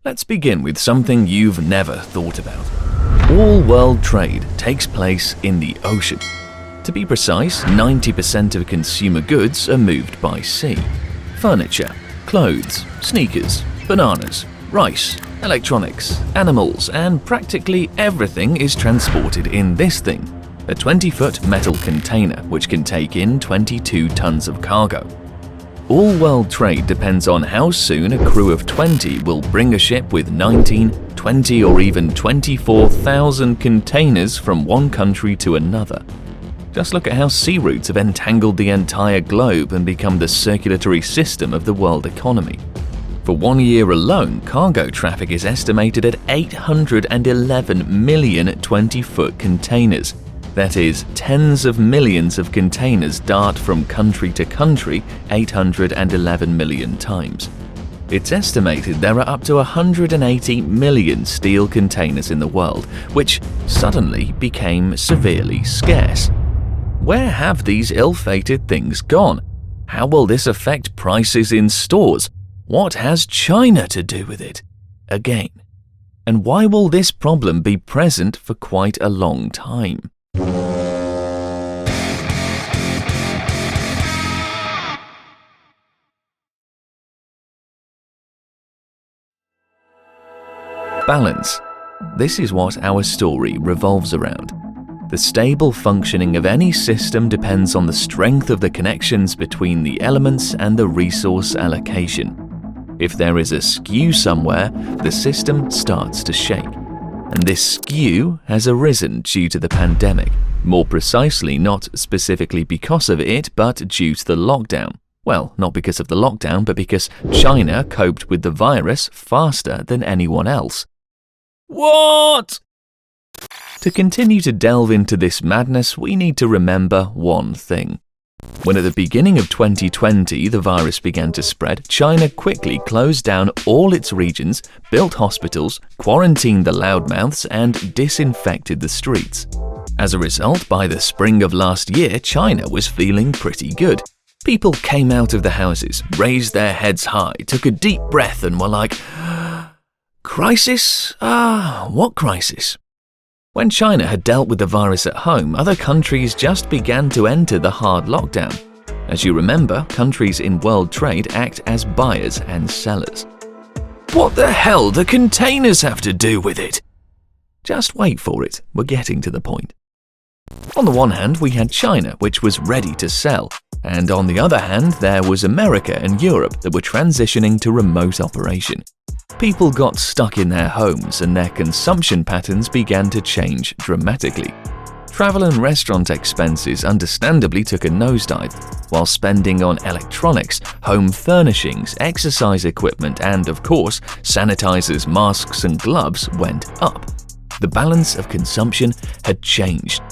Let's begin with something you've never thought about. All world trade takes place in the ocean. To be precise, 90% of consumer goods are moved by sea. Furniture, clothes, sneakers, bananas, rice, electronics, animals, and practically everything is transported in this thing, a 20-foot metal container which can take in 22 tons of cargo. All world trade depends on how soon a crew of 20 will bring a ship with 19, 20 or even 24,000 containers from one country to another. Just look at how sea routes have entangled the entire globe and become the circulatory system of the world economy. For 1 year alone, cargo traffic is estimated at 811 million 20-foot containers. That is, tens of millions of containers dart from country to country 811 million times. It's estimated there are up to 180 million steel containers in the world, which suddenly became severely scarce. Where have these ill-fated things gone? How will this affect prices in stores? What has China to do with it? Again. And why will this problem be present for quite a long time? Balance. This is what our story revolves around. The stable functioning of any system depends on the strength of the connections between the elements and the resource allocation. If there is a skew somewhere, the system starts to shake. And this skew has arisen due to the pandemic. More precisely, not specifically because of it, but due to the lockdown. Well, not because of the lockdown, but because China coped with the virus faster than anyone else. What? To continue to delve into this madness, we need to remember one thing. When at the beginning of 2020 the virus began to spread, China quickly closed down all its regions, built hospitals, quarantined the loudmouths, and disinfected the streets. As a result, by the spring of last year, China was feeling pretty good. People came out of the houses, raised their heads high, took a deep breath and were like, "Crisis? What crisis?" When China had dealt with the virus at home, other countries just began to enter the hard lockdown. As you remember, countries in world trade act as buyers and sellers. What the hell do containers have to do with it? Just wait for it, we're getting to the point. On the one hand, we had China, which was ready to sell. And on the other hand, there was America and Europe that were transitioning to remote operation. People got stuck in their homes and their consumption patterns began to change dramatically. Travel and restaurant expenses understandably took a nosedive, while spending on electronics, home furnishings, exercise equipment, and, of course, sanitizers, masks, and gloves went up. The balance of consumption had changed.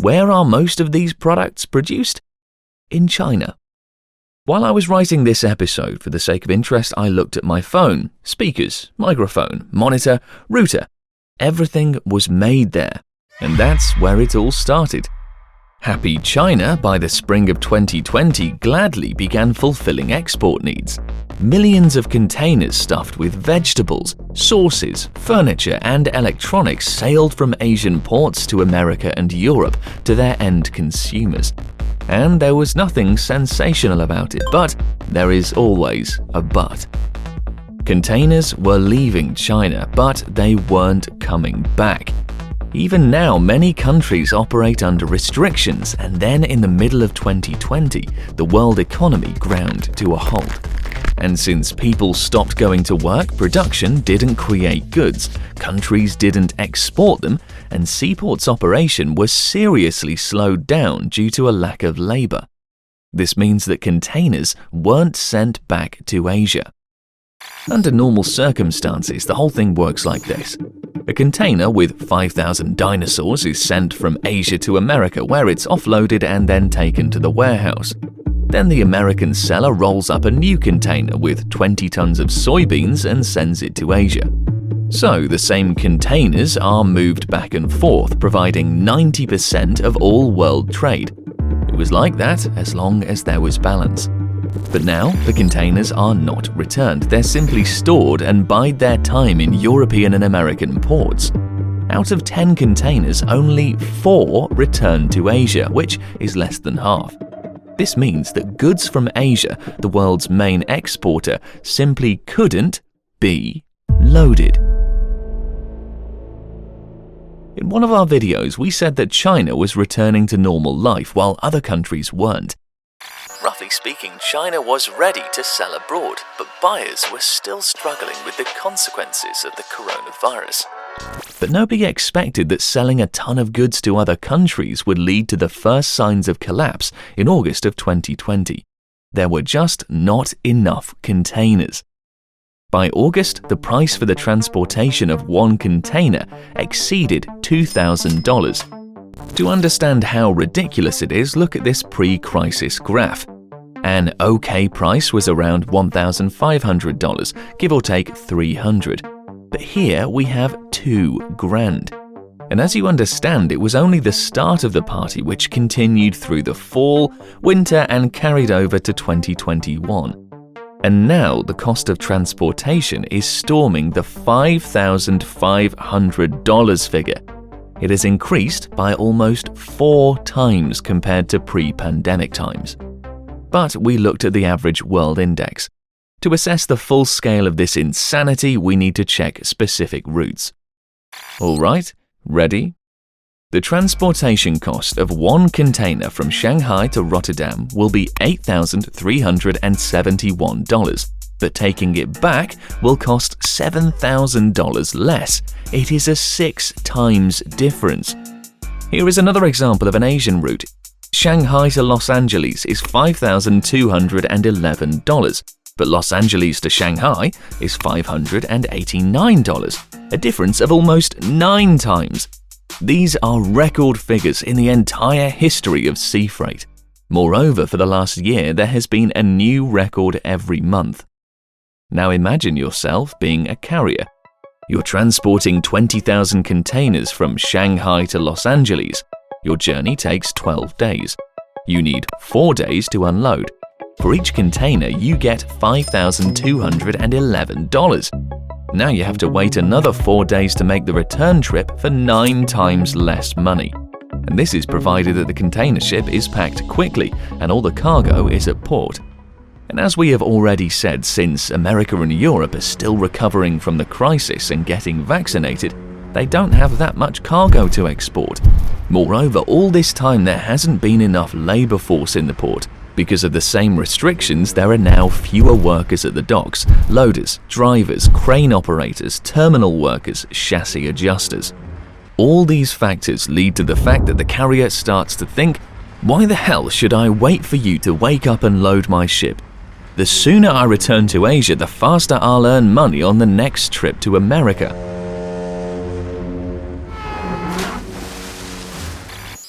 Where are most of these products produced? In China. While I was writing this episode, for the sake of interest, I looked at my phone, speakers, microphone, monitor, router. Everything was made there. And that's where it all started. Happy China, by the spring of 2020, gladly began fulfilling export needs. Millions of containers stuffed with vegetables, sauces, furniture, and electronics sailed from Asian ports to America and Europe to their end consumers. And there was nothing sensational about it, but there is always a but. Containers were leaving China, but they weren't coming back. Even now, many countries operate under restrictions, and then in the middle of 2020, the world economy ground to a halt. And since people stopped going to work, production didn't create goods, countries didn't export them, and seaports' operation was seriously slowed down due to a lack of labor. This means that containers weren't sent back to Asia. Under normal circumstances, the whole thing works like this. A container with 5,000 dinosaurs is sent from Asia to America, where it's offloaded and then taken to the warehouse. Then the American seller rolls up a new container with 20 tons of soybeans and sends it to Asia. So the same containers are moved back and forth, providing 90% of all world trade. It was like that as long as there was balance. But now, the containers are not returned. They're simply stored and bide their time in European and American ports. Out of 10 containers, only 4 return to Asia, which is less than half. This means that goods from Asia, the world's main exporter, simply couldn't be loaded. In one of our videos, we said that China was returning to normal life while other countries weren't. Roughly speaking, China was ready to sell abroad, but buyers were still struggling with the consequences of the coronavirus. But nobody expected that selling a ton of goods to other countries would lead to the first signs of collapse in August of 2020. There were just not enough containers. By August, the price for the transportation of one container exceeded $2,000. To understand how ridiculous it is, look at this pre-crisis graph. An okay price was around $1,500, give or take $300. But here we have $2,000. And as you understand, it was only the start of the party which continued through the fall, winter, and carried over to 2021. And now the cost of transportation is storming the $5,500 figure. It has increased by almost 4 times compared to pre-pandemic times. But we looked at the average world index. To assess the full scale of this insanity, we need to check specific routes. All right, ready? The transportation cost of one container from Shanghai to Rotterdam will be $8,371, but taking it back will cost $7,000 less. It is a 6 times difference. Here is another example of an Asian route. Shanghai to Los Angeles is $5,211, but Los Angeles to Shanghai is $589, a difference of almost 9 times. These are record figures in the entire history of sea freight. Moreover, for the last year, there has been a new record every month. Now imagine yourself being a carrier. You're transporting 20,000 containers from Shanghai to Los Angeles. Your journey takes 12 days. You need 4 days to unload. For each container, you get $5,211. Now you have to wait another 4 days to make the return trip for 9 times less money. And this is provided that the container ship is packed quickly and all the cargo is at port. And as we have already said, since America and Europe are still recovering from the crisis and getting vaccinated, they don't have that much cargo to export. Moreover, all this time there hasn't been enough labor force in the port. Because of the same restrictions, there are now fewer workers at the docks: loaders, drivers, crane operators, terminal workers, chassis adjusters. All these factors lead to the fact that the carrier starts to think, why the hell should I wait for you to wake up and load my ship? The sooner I return to Asia, the faster I'll earn money on the next trip to America.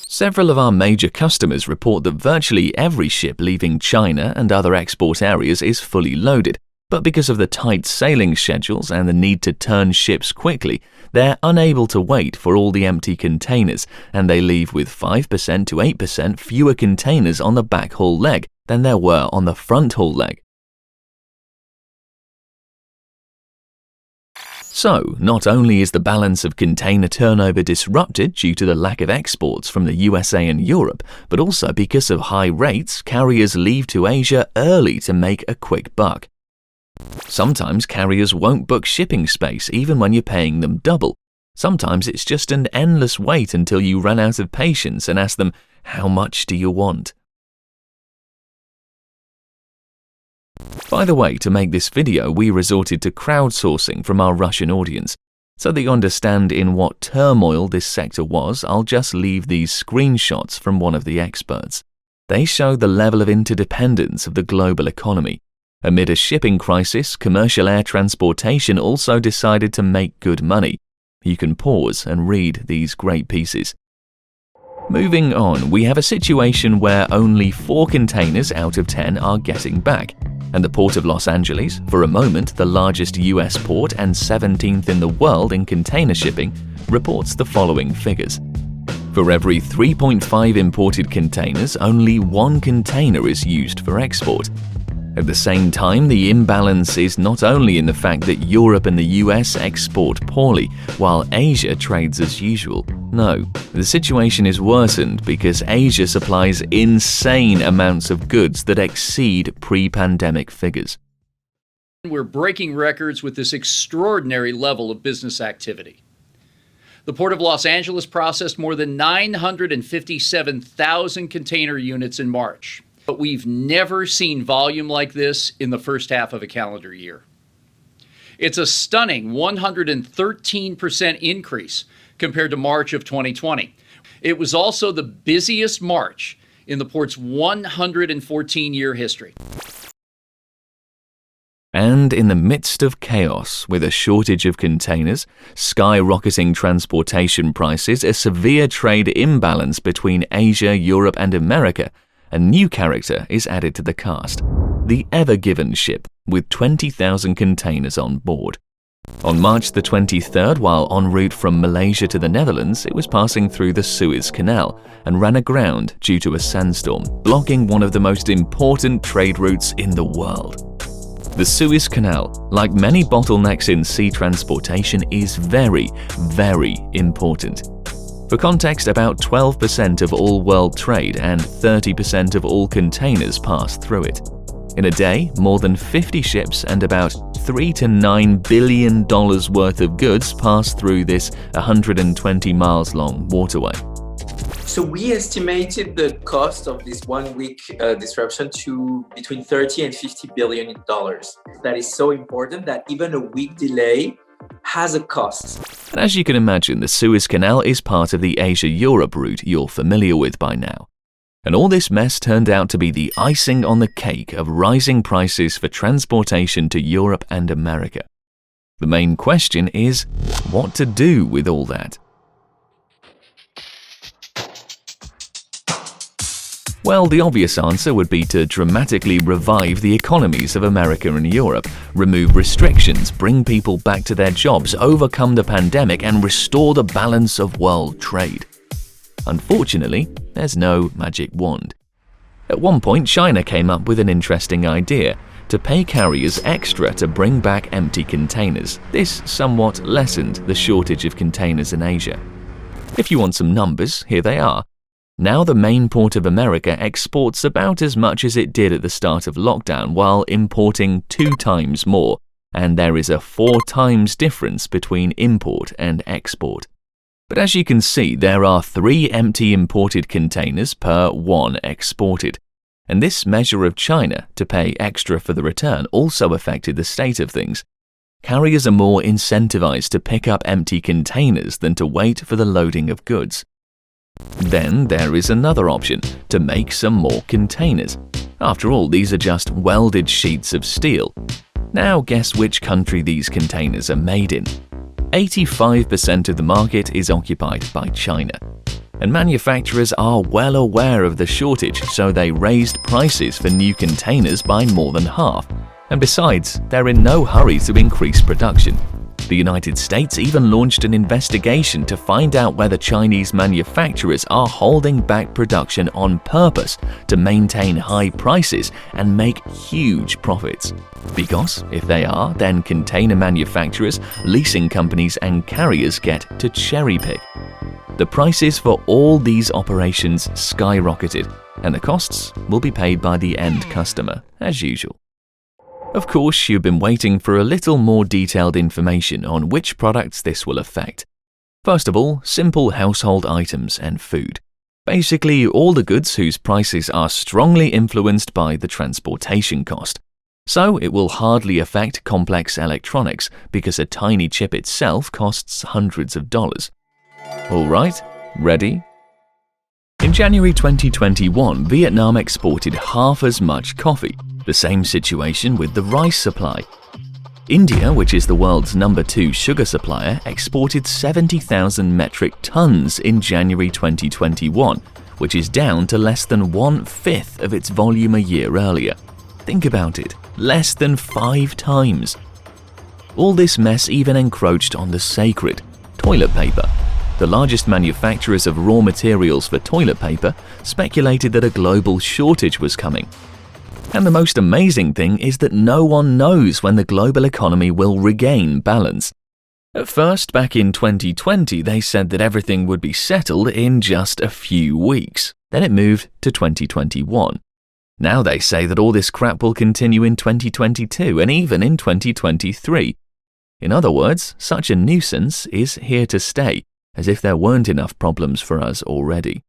Several of our major customers report that virtually every ship leaving China and other export areas is fully loaded, but because of the tight sailing schedules and the need to turn ships quickly, they're unable to wait for all the empty containers, and they leave with 5% to 8% fewer containers on the back haul leg than there were on the front haul leg. So, not only is the balance of container turnover disrupted due to the lack of exports from the USA and Europe, but also because of high rates, carriers leave to Asia early to make a quick buck. Sometimes carriers won't book shipping space even when you're paying them double. Sometimes it's just an endless wait until you run out of patience and ask them, "How much do you want?" By the way, to make this video, we resorted to crowdsourcing from our Russian audience. So that you understand in what turmoil this sector was, I'll just leave these screenshots from one of the experts. They show the level of interdependence of the global economy. Amid a shipping crisis, commercial air transportation also decided to make good money. You can pause and read these great pieces. Moving on, we have a situation where only 4 containers out of 10 are getting back. And the Port of Los Angeles, for a moment the largest US port and 17th in the world in container shipping, reports the following figures. For every 3.5 imported containers, only 1 container is used for export. At the same time, the imbalance is not only in the fact that Europe and the US export poorly, while Asia trades as usual. No, the situation is worsened because Asia supplies insane amounts of goods that exceed pre-pandemic figures. We're breaking records with this extraordinary level of business activity. The Port of Los Angeles processed more than 957,000 container units in March. But we've never seen volume like this in the first half of a calendar year. It's a stunning 113% increase compared to March of 2020. It was also the busiest March in the port's 114-year history. And in the midst of chaos, with a shortage of containers, skyrocketing transportation prices, a severe trade imbalance between Asia, Europe, and America, a new character is added to the cast, the Ever Given ship, with 20,000 containers on board. On March the 23rd, while en route from Malaysia to the Netherlands, it was passing through the Suez Canal and ran aground due to a sandstorm, blocking one of the most important trade routes in the world. The Suez Canal, like many bottlenecks in sea transportation, is very, very important. For context, about 12% of all world trade and 30% of all containers pass through it. In a day, more than 50 ships and about $3 to $9 billion worth of goods pass through this 120 miles long waterway. So we estimated the cost of this 1 week disruption to between 30 and $50 billion. That is so important that even a week delay has a cost. And as you can imagine, the Suez Canal is part of the Asia-Europe route you're familiar with by now. And all this mess turned out to be the icing on the cake of rising prices for transportation to Europe and America. The main question is, what to do with all that? Well, the obvious answer would be to dramatically revive the economies of America and Europe, remove restrictions, bring people back to their jobs, overcome the pandemic, and restore the balance of world trade. Unfortunately, there's no magic wand. At one point, China came up with an interesting idea: to pay carriers extra to bring back empty containers. This somewhat lessened the shortage of containers in Asia. If you want some numbers, here they are. Now the main port of America exports about as much as it did at the start of lockdown, while importing 2 times more, and there is a 4 times difference between import and export. But as you can see, there are 3 empty imported containers per 1 exported. And this measure of China to pay extra for the return also affected the state of things. Carriers are more incentivized to pick up empty containers than to wait for the loading of goods. Then there is another option: to make some more containers. After all, these are just welded sheets of steel. Now guess which country these containers are made in. 85% of the market is occupied by China. And manufacturers are well aware of the shortage, so they raised prices for new containers by more than half. And besides, they're in no hurry to increase production. The United States even launched an investigation to find out whether Chinese manufacturers are holding back production on purpose to maintain high prices and make huge profits. Because if they are, then container manufacturers, leasing companies, and carriers get to cherry-pick. The prices for all these operations skyrocketed, and the costs will be paid by the end customer, as usual. Of course, you've been waiting for a little more detailed information on which products this will affect. First of all, simple household items and food. Basically, all the goods whose prices are strongly influenced by the transportation cost. So it will hardly affect complex electronics because a tiny chip itself costs hundreds of dollars. Alright, ready? In January 2021, Vietnam exported half as much coffee, the same situation with the rice supply. India, which is the world's #2 sugar supplier, exported 70,000 metric tons in January 2021, which is down to less than 1/5 of its volume a year earlier. Think about it, less than 5 times. All this mess even encroached on the sacred toilet paper. The largest manufacturers of raw materials for toilet paper speculated that a global shortage was coming. And the most amazing thing is that no one knows when the global economy will regain balance. At first, back in 2020, they said that everything would be settled in just a few weeks. Then it moved to 2021. Now they say that all this crap will continue in 2022 and even in 2023. In other words, such a nuisance is here to stay, as if there weren't enough problems for us already.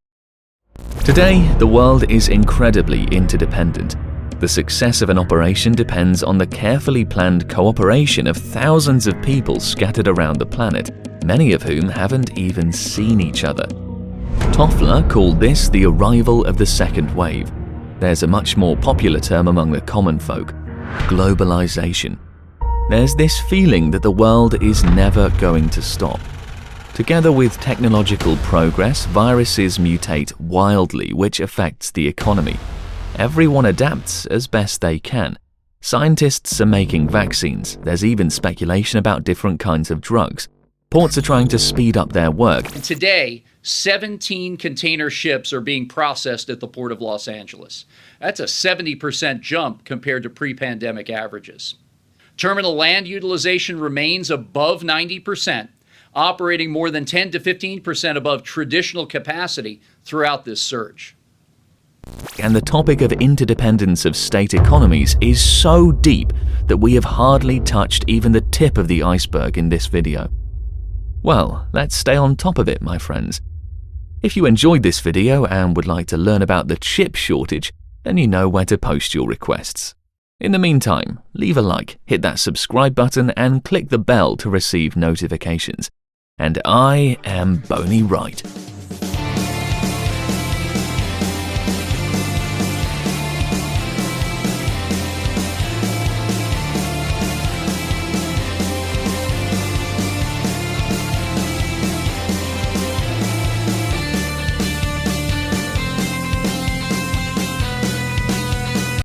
Today, the world is incredibly interdependent. The success of an operation depends on the carefully planned cooperation of thousands of people scattered around the planet, many of whom haven't even seen each other. Toffler called this the arrival of the second wave. There's a much more popular term among the common folk: globalization. There's this feeling that the world is never going to stop. Together with technological progress, viruses mutate wildly, which affects the economy. Everyone adapts as best they can. Scientists are making vaccines. There's even speculation about different kinds of drugs. Ports are trying to speed up their work. And today, 17 container ships are being processed at the Port of Los Angeles. That's a 70% jump compared to pre-pandemic averages. Terminal land utilization remains above 90%, operating more than 10 to 15% above traditional capacity throughout this surge. And the topic of interdependence of state economies is so deep that we have hardly touched even the tip of the iceberg in this video. Well, let's stay on top of it, my friends. If you enjoyed this video and would like to learn about the chip shortage, then you know where to post your requests. In the meantime, leave a like, hit that subscribe button and click the bell to receive notifications. And I am Boney Wright.